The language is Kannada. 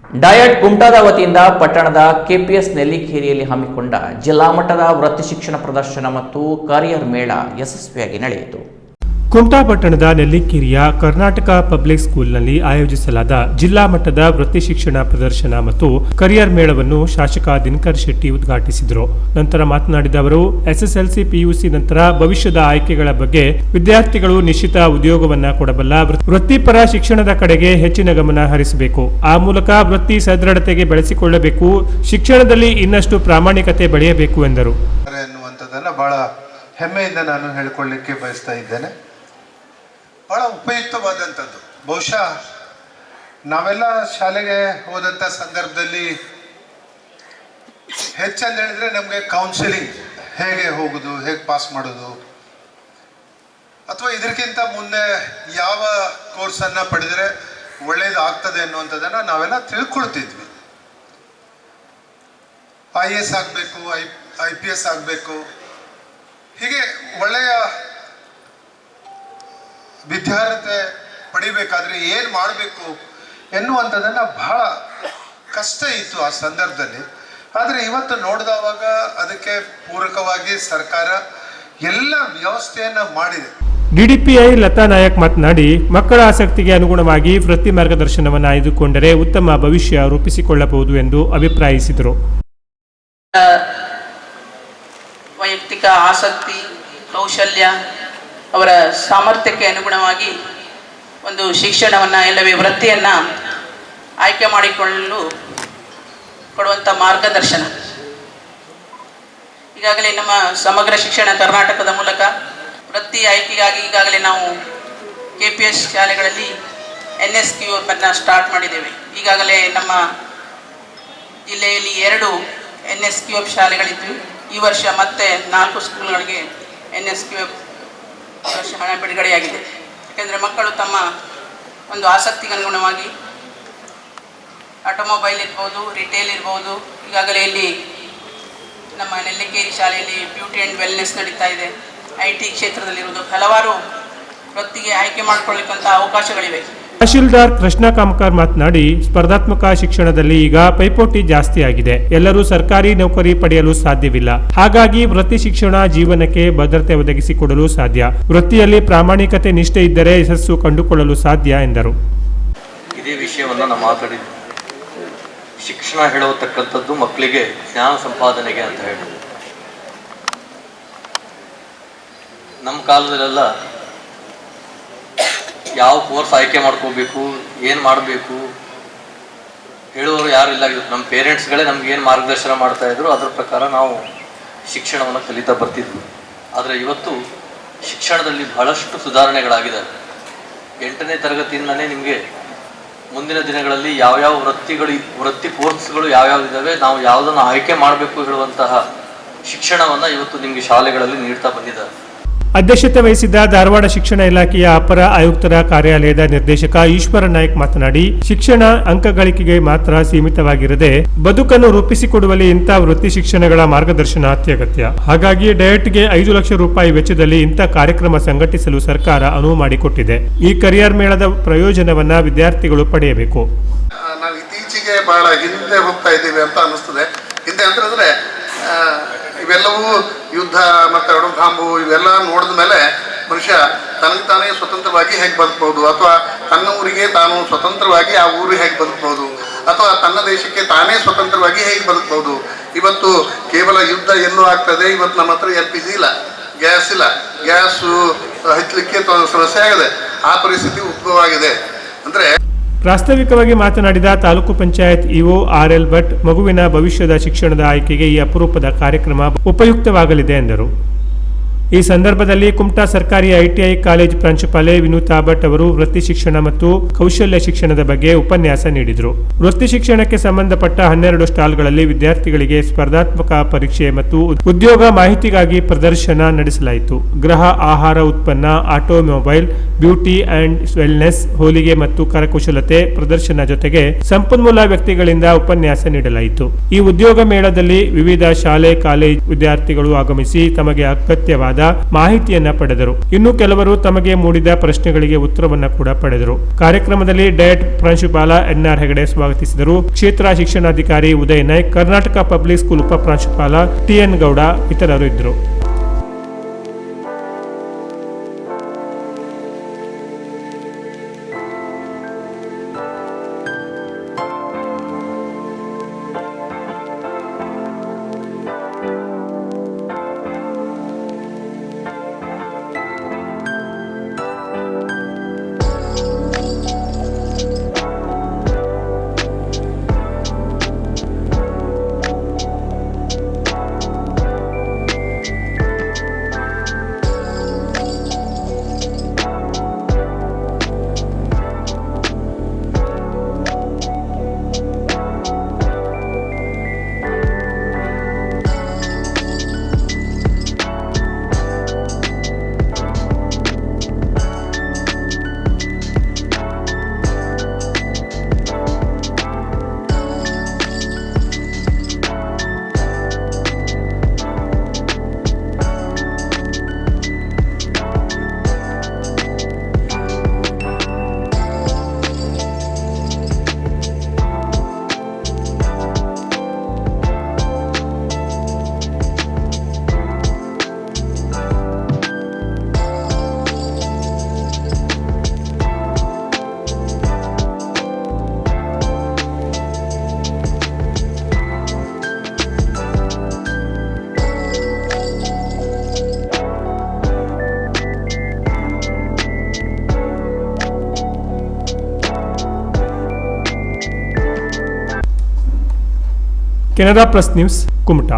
ಡಯಟ್ ಕುಮಟಾದ ವತಿಯಿಂದ ಪಟ್ಟಣದ ಕೆಪಿಎಸ್ ನೆಲ್ಲಿಕೇರಿಯಲ್ಲಿ ಹಮ್ಮಿಕೊಂಡ ಜಿಲ್ಲಾ ಮಟ್ಟದ ವೃತ್ತಿ ಶಿಕ್ಷಣ ಪ್ರದರ್ಶನ ಮತ್ತು ಕರಿಯರ್ ಮೇಳ ಯಶಸ್ವಿಯಾಗಿ ನಡೆಯಿತು. ಕುಮಟಾ ಪಟ್ಟಣದ ನೆಲ್ಲಿಕೇರಿಯ ಕರ್ನಾಟಕ ಪಬ್ಲಿಕ್ ಸ್ಕೂಲ್ನಲ್ಲಿ ಆಯೋಜಿಸಲಾದ ಜಿಲ್ಲಾ ಮಟ್ಟದ ವೃತ್ತಿ ಶಿಕ್ಷಣ ಪ್ರದರ್ಶನ ಮತ್ತು ಕರಿಯರ್ ಮೇಳವನ್ನು ಶಾಸಕ ದಿನಕರ್ ಶೆಟ್ಟಿ ಉದ್ಘಾಟಿಸಿದರು. ನಂತರ ಮಾತನಾಡಿದ ಅವರು, ಎಸ್ಎಸ್ಎಲ್ಸಿ ಪಿಯುಸಿ ನಂತರ ಭವಿಷ್ಯದ ಆಯ್ಕೆಗಳ ಬಗ್ಗೆ ವಿದ್ಯಾರ್ಥಿಗಳು ನಿಶ್ಚಿತ ಉದ್ಯೋಗವನ್ನ ಕೊಡಬಲ್ಲ ವೃತ್ತಿಪರ ಶಿಕ್ಷಣದ ಕಡೆಗೆ ಹೆಚ್ಚಿನ ಗಮನ ಹರಿಸಬೇಕು. ಆ ಮೂಲಕ ವೃತ್ತಿ ಸದೃಢತೆಗೆ ಬೆಳೆಸಿಕೊಳ್ಳಬೇಕು. ಶಿಕ್ಷಣದಲ್ಲಿ ಇನ್ನಷ್ಟು ಪ್ರಾಮಾಣಿಕತೆ ಬೆಳೆಯಬೇಕು ಎಂದರು. ಬಹಳ ಹೆಮ್ಮೆಯಿಂದ ನಾನು ಹೇಳಿಕೊಳ್ಳಲಿಕ್ಕೆ ಬಯಸ್ತಾ ಇದ್ದೇನೆ. ಬಹಳ ಉಪಯುಕ್ತವಾದಂಥದ್ದು. ಬಹುಶಃ ನಾವೆಲ್ಲ ಶಾಲೆಗೆ ಹೋದಂಥ ಸಂದರ್ಭದಲ್ಲಿ ಹೆಚ್ಚಂತ ಹೇಳಿದ್ರೆ ನಮಗೆ ಕೌನ್ಸಿಲಿಂಗ್ ಹೇಗೆ ಹೋಗೋದು, ಹೇಗೆ ಪಾಸ್ ಮಾಡೋದು, ಅಥವಾ ಇದಕ್ಕಿಂತ ಮುಂದೆ ಯಾವ ಕೋರ್ಸನ್ನು ಪಡೆದರೆ ಒಳ್ಳೇದಾಗ್ತದೆ ಅನ್ನುವಂಥದ್ದನ್ನು ನಾವೆಲ್ಲ ತಿಳ್ಕೊಳ್ತಿದ್ವಿ. IAS ಆಗಬೇಕು, IPS ಆಗಬೇಕು, ಹೀಗೆ ಒಳ್ಳೆಯ ವಿದ್ಯಾರ್ಹತೆ ಪಡಿಬೇಕಾದ್ರೆ ಏನು ಮಾಡಬೇಕು ಎನ್ನುವಂಥದ್ದನ್ನು ಬಹಳ ಕಷ್ಟ ಇತ್ತು ಆ ಸಂದರ್ಭದಲ್ಲಿ. ಆದರೆ ಇವತ್ತು ನೋಡಿದವಾಗ ಅದಕ್ಕೆ ಪೂರಕವಾಗಿ ಸರ್ಕಾರ ಎಲ್ಲ ವ್ಯವಸ್ಥೆಯನ್ನು ಮಾಡಿದೆ. DDPI ಲತಾ ನಾಯಕ್ ಮಾತನಾಡಿ, ಮಕ್ಕಳ ಆಸಕ್ತಿಗೆ ಅನುಗುಣವಾಗಿ ವೃತ್ತಿ ಮಾರ್ಗದರ್ಶನವನ್ನು ಆಯ್ದುಕೊಂಡರೆ ಉತ್ತಮ ಭವಿಷ್ಯ ರೂಪಿಸಿಕೊಳ್ಳಬಹುದು ಎಂದು ಅಭಿಪ್ರಾಯಿಸಿದರು. ವೈಯಕ್ತಿಕ ಆಸಕ್ತಿ, ಕೌಶಲ್ಯ, ಅವರ ಸಾಮರ್ಥ್ಯಕ್ಕೆ ಅನುಗುಣವಾಗಿ ಒಂದು ಶಿಕ್ಷಣವನ್ನು ಇಲ್ಲವೇ ವೃತ್ತಿಯನ್ನು ಆಯ್ಕೆ ಮಾಡಿಕೊಳ್ಳಲು ಕೊಡುವಂಥ ಮಾರ್ಗದರ್ಶನ. ಈಗಾಗಲೇ ನಮ್ಮ ಸಮಗ್ರ ಶಿಕ್ಷಣ ಕರ್ನಾಟಕದ ಮೂಲಕ ವೃತ್ತಿ ಆಯ್ಕೆಗಾಗಿ ಈಗಾಗಲೇ ನಾವು KPS ಶಾಲೆಗಳಲ್ಲಿ NSQF ಅನ್ನು ಸ್ಟಾರ್ಟ್ ಮಾಡಿದ್ದೇವೆ. ಈಗಾಗಲೇ ನಮ್ಮ ಜಿಲ್ಲೆಯಲ್ಲಿ 2 NSQF ಶಾಲೆಗಳಿದ್ವು. ಈ ವರ್ಷ ಮತ್ತೆ 4 ಸ್ಕೂಲ್ಗಳಿಗೆ NSQF ವರ್ಷ ಹಣ ಬಿಡುಗಡೆಯಾಗಿದೆ. ಯಾಕೆಂದರೆ ಮಕ್ಕಳು ತಮ್ಮ ಒಂದು ಆಸಕ್ತಿಗೆ ಅನುಗುಣವಾಗಿ ಆಟೋಮೊಬೈಲ್ ಇರ್ಬೋದು, ರಿಟೇಲ್ ಇರ್ಬೋದು, ಈಗಾಗಲೇ ಇಲ್ಲಿ ನಮ್ಮ ನೆಲ್ಲಿಕೇರಿ ಶಾಲೆಯಲ್ಲಿ ಬ್ಯೂಟಿ ಆ್ಯಂಡ್ ವೆಲ್ನೆಸ್ ನಡೀತಾ ಇದೆ. IT ಕ್ಷೇತ್ರದಲ್ಲಿರುವುದು ಹಲವಾರು ವೃತ್ತಿಗೆ ಆಯ್ಕೆ ಮಾಡಿಕೊಳ್ಳಿಕ್ಕಂಥ ಅವಕಾಶಗಳಿವೆ. ತಹಶೀಲ್ದಾರ್ ಕೃಷ್ಣ ಕಾಮಕರ್ ಮಾತನಾಡಿ, ಸ್ಪರ್ಧಾತ್ಮಕ ಶಿಕ್ಷಣದಲ್ಲಿ ಈಗ ಪೈಪೋಟಿ ಜಾಸ್ತಿ ಆಗಿದೆ. ಎಲ್ಲರೂ ಸರ್ಕಾರಿ ನೌಕರಿ ಪಡೆಯಲು ಸಾಧ್ಯವಿಲ್ಲ. ಹಾಗಾಗಿ ವೃತ್ತಿ ಶಿಕ್ಷಣ ಜೀವನಕ್ಕೆ ಭದ್ರತೆ ಒದಗಿಸಿಕೊಡಲು ಸಾಧ್ಯ. ವೃತ್ತಿಯಲ್ಲಿ ಪ್ರಾಮಾಣಿಕತೆ, ನಿಷ್ಠೆ ಇದ್ದರೆ ಯಶಸ್ಸು ಕಂಡುಕೊಳ್ಳಲು ಸಾಧ್ಯ ಎಂದರು. ಇದೇ ವಿಷಯವನ್ನು ನಾವು ಮಾತಾಡಿದ್ವಿ. ಶಿಕ್ಷಣ ಹೇಳುವತಕ್ಕಂಥದ್ದು ಮಕ್ಕಳಿಗೆ ಜ್ಞಾನ ಸಂಪಾದನೆಗೆ ಅಂತ ಹೇಳಿ. ನಮ್ಮ ಕಾಲದಲ್ಲೆಲ್ಲ ಯಾವ ಕೋರ್ಸ್ ಆಯ್ಕೆ ಮಾಡ್ಕೋಬೇಕು, ಏನು ಮಾಡಬೇಕು ಹೇಳುವವರು ಯಾರು ಇಲ್ಲ. ನಮ್ಮ ಪೇರೆಂಟ್ಸ್ಗಳೇ ನಮ್ಗೆ ಏನು ಮಾರ್ಗದರ್ಶನ ಮಾಡ್ತಾಯಿದ್ರು, ಅದರ ಪ್ರಕಾರ ನಾವು ಶಿಕ್ಷಣವನ್ನು ಕಲಿತಾ ಬರ್ತಿದ್ವಿ. ಆದರೆ ಇವತ್ತು ಶಿಕ್ಷಣದಲ್ಲಿ ಬಹಳಷ್ಟು ಸುಧಾರಣೆಗಳಾಗಿದ್ದಾವೆ. 8ನೇ ತರಗತಿಯಿಂದಲೇ ನಿಮಗೆ ಮುಂದಿನ ದಿನಗಳಲ್ಲಿ ಯಾವ್ಯಾವ ವೃತ್ತಿ ಕೋರ್ಸ್ಗಳು ಯಾವ್ಯಾವಿದ್ದಾವೆ, ನಾವು ಯಾವುದನ್ನು ಆಯ್ಕೆ ಮಾಡಬೇಕು ಹೇಳುವಂತಹ ಶಿಕ್ಷಣವನ್ನು ಇವತ್ತು ನಿಮಗೆ ಶಾಲೆಗಳಲ್ಲಿ ನೀಡ್ತಾ ಬಂದಿದ್ದಾರೆ. ಅಧ್ಯಕ್ಷತೆ ವಹಿಸಿದ್ದ ಧಾರವಾಡ ಶಿಕ್ಷಣ ಇಲಾಖೆಯ ಅಪರ ಆಯುಕ್ತರ ಕಾರ್ಯಾಲಯದ ನಿರ್ದೇಶಕ ಈಶ್ವರ ನಾಯ್ಕ್ ಮಾತನಾಡಿ, ಶಿಕ್ಷಣ ಅಂಕ ಗಳಿಕೆಗೆ ಮಾತ್ರ ಸೀಮಿತವಾಗಿರದೆ ಬದುಕನ್ನು ರೂಪಿಸಿಕೊಡುವಲ್ಲಿ ಇಂಥ ವೃತ್ತಿ ಶಿಕ್ಷಣಗಳ ಮಾರ್ಗದರ್ಶನ ಅತ್ಯಗತ್ಯ. ಹಾಗಾಗಿ ಡಯಟ್ಗೆ 5 ಲಕ್ಷ ರೂಪಾಯಿ ವೆಚ್ಚದಲ್ಲಿ ಇಂಥ ಕಾರ್ಯಕ್ರಮ ಸಂಘಟಿಸಲು ಸರ್ಕಾರ ಅನುವು ಮಾಡಿಕೊಟ್ಟಿದೆ. ಈ ಕರಿಯರ್ ಮೇಳದ ಪ್ರಯೋಜನವನ್ನ ವಿದ್ಯಾರ್ಥಿಗಳು ಪಡೆಯಬೇಕು. ನಾವು ಇತ್ತೀಚೆಗೆ ಬಹಳ ಹಿಂದೆ ಹೋಗ್ತಾ ಇದ್ದೀವಿ ಅಂತ ಅನಿಸ್ತದೆ. ಹಿಂದೆ ಅಂತಂದ್ರೆ ಇವೆಲ್ಲವೂ ಯುದ್ಧ ಮತ್ತು ಅಣುಬಾಂಬು ಇವೆಲ್ಲ ನೋಡಿದ ಮೇಲೆ ಮನುಷ್ಯ ತನಗೆ ತಾನೇ ಸ್ವತಂತ್ರವಾಗಿ ಹೇಗೆ ಬದುಕ್ಬೋದು, ಅಥವಾ ತನ್ನ ಊರಿಗೆ ತಾನು ಸ್ವತಂತ್ರವಾಗಿ ಆ ಊರು ಹೇಗೆ ಬದುಕ್ಬೋದು, ಅಥವಾ ತನ್ನ ದೇಶಕ್ಕೆ ತಾನೇ ಸ್ವತಂತ್ರವಾಗಿ ಹೇಗೆ ಬದುಕ್ಬೋದು. ಇವತ್ತು ಕೇವಲ ಯುದ್ಧ ಎಲ್ಲೂ ಆಗ್ತದೆ. ಇವತ್ತು ನಮ್ಮ ಹತ್ರ LPG ಇಲ್ಲ, ಗ್ಯಾಸ್ ಇಲ್ಲ, ಗ್ಯಾಸು ಹಚ್ಚಲಿಕ್ಕೆ ಸಮಸ್ಯೆ ಆಗಿದೆ. ಆ ಪರಿಸ್ಥಿತಿ ಉದ್ಭವ ಆಗಿದೆ. ಅಂದರೆ ಪ್ರಾಸ್ತಾವಿಕವಾಗಿ ಮಾತನಾಡಿದ ತಾಲೂಕು ಪಂಚಾಯತ್ ಇಒ RL ಭಟ್, ಮಗುವಿನ ಭವಿಷ್ಯದ ಶಿಕ್ಷಣದ ಆಯ್ಕೆಗೆ ಈ ಅಪರೂಪದ ಕಾರ್ಯಕ್ರಮ ಉಪಯುಕ್ತವಾಗಲಿದೆ ಎಂದರು. ಈ ಸಂದರ್ಭದಲ್ಲಿ ಕುಮಟಾ ಸರ್ಕಾರಿ ITI ಕಾಲೇಜ್ ಪ್ರಾಂಶುಪಾಲೆ ವಿನೂತಾ ಭಟ್ ಅವರು ವೃತ್ತಿ ಶಿಕ್ಷಣ ಮತ್ತು ಕೌಶಲ್ಯ ಶಿಕ್ಷಣದ ಬಗ್ಗೆ ಉಪನ್ಯಾಸ ನೀಡಿದರು. ವೃತ್ತಿ ಶಿಕ್ಷಣಕ್ಕೆ ಸಂಬಂಧಪಟ್ಟ 12 ಸ್ಟಾಲ್ಗಳಲ್ಲಿ ವಿದ್ಯಾರ್ಥಿಗಳಿಗೆ ಸ್ಪರ್ಧಾತ್ಮಕ ಪರೀಕ್ಷೆ ಮತ್ತು ಉದ್ಯೋಗ ಮಾಹಿತಿಗಾಗಿ ಪ್ರದರ್ಶನ ನಡೆಸಲಾಯಿತು. ಗೃಹ ಆಹಾರ ಉತ್ಪನ್ನ, ಆಟೋಮೊಬೈಲ್, ಬ್ಯೂಟಿ ಅಂಡ್ ವೆಲ್ನೆಸ್, ಹೋಲಿಗೆ ಮತ್ತು ಕರಕುಶಲತೆ ಪ್ರದರ್ಶನ ಜೊತೆಗೆ ಸಂಪನ್ಮೂಲ ವ್ಯಕ್ತಿಗಳಿಂದ ಉಪನ್ಯಾಸ ನೀಡಲಾಯಿತು. ಈ ಉದ್ಯೋಗ ಮೇಳದಲ್ಲಿ ವಿವಿಧ ಶಾಲೆ ಕಾಲೇಜ್ ವಿದ್ಯಾರ್ಥಿಗಳು ಆಗಮಿಸಿ ತಮಗೆ ಅಗತ್ಯವಾದ ಸಂಬಂಧವಾದ ಮಾಹಿತಿಯನ್ನ ಪಡೆದರು. ಇನ್ನು ಕೆಲವರು ತಮಗೆ ಮೂಡಿದ ಪ್ರಶ್ನೆಗಳಿಗೆ ಉತ್ತರವನ್ನ ಕೂಡ ಪಡೆದರು. ಕಾರ್ಯಕ್ರಮದಲ್ಲಿ ಡಯಟ್ ಪ್ರಾಂಶುಪಾಲ ಎನ್ಆರ್ ಹೆಗಡೆ ಸ್ವಾಗತಿಸಿದರು. ಕ್ಷೇತ್ರ ಶಿಕ್ಷಣಾಧಿಕಾರಿ ಉದಯ್ ನಾಯ್ಕ್, ಕರ್ನಾಟಕ ಪಬ್ಲಿಕ್ ಸ್ಕೂಲ್ ಉಪ ಪ್ರಾಂಶುಪಾಲ ಟಿಎನ್ ಗೌಡ ಇತರರು ಇದ್ದರು. Canara plus news Kumta.